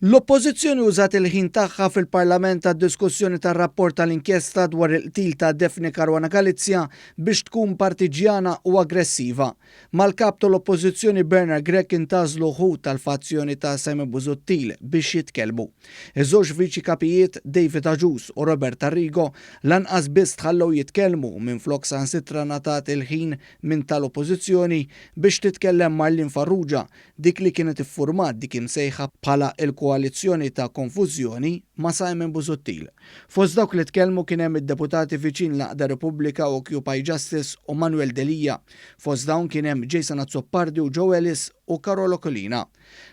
L-Oppożizzjoni użat il-ħin tagħha fil-Parlament għad-diskussjoni tar-rapport tal-inkjesta dwar il-qtil ta' Defni Caruana Galizia biex tkun partiġjana u aggressiva. Mal-kap tal-Oppożizzjoni Bernard Gregg intażlu ħut tal-fazzjoni ta' Simon Busuttil biex jitkellmu. Iż-żewġ viċi kapijiet David Aġus u Robert Arrigo lanqas biss tħallew jitkellmu minflok saħansitra ngħatat il-ħin minn tal-Oppożizzjoni biex titkellem Marlin Farrugia, dik li kienet iffurmat dik imsejħa bħala il-koalizzjoni ta' konfużjoni ma' Simon Busuttil. Fost dawk li tkellmu kien hemm id-deputati viċin l-Aqda Repubblika u Occupy Justice u Manuel Delija. Fost dawn kien hemm Jason Azzopardi u Joe Ellis u Carolo Collina.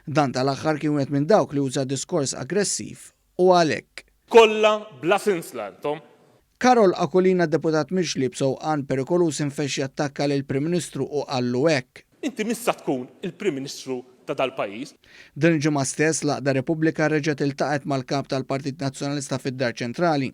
Dan tal-aħħar kien wieħed minn dawk li uża diskors aggressiv u għalhekk. Kollha bla sinsla intom. Karol Akolina deputat Mixli b'sewqan perikolus infexxi attakka lil Prim Ministru u qallu hekk. Inti missa tkun il-Prim Ministru ta' dal-pajjiż. Din il-ġimgħa stess l-Aqda Repubblika reġgħet iltaqgħet mal-kap tal-Partit Nazzjonalista fid-Dar Ċentrali.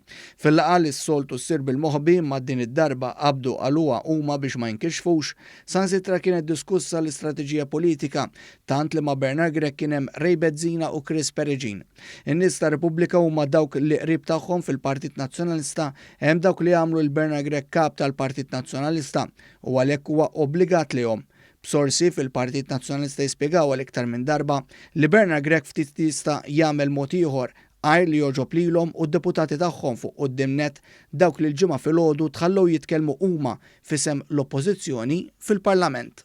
Fil-laqgħa li s-soltu ssir bil-moħħbi ma' din id-darba qabdu qaluha huma biex ma jinkixfux, sansitra kienet diskussa l-istrateġija politika tant li ma' Bernard Gregg kien hemm Ray Bezzina u Chris Perugin. In-nies ta' Repubblika huma dawk li qrib tagħhom fil-Partit Nazzjonalista, hemm dawk li għamlu l-Bernard Gregg kap tal-Partit Nazzjonalista u għalhekk huwa obbligat lihom. B'sorsi fil-Partit Nazzjonalista jispjegaw għal iktar minn darba li Bernard Gregg ftit jista' jagħmel mod ieħor għajr li joġob lilhom u d-deputati tagħhom fuq quddiem-net dawk li l-ġimgħa filgħodu tħallew jitkellmu huma f'isem l-Oppożizzjoni fil-Parlament.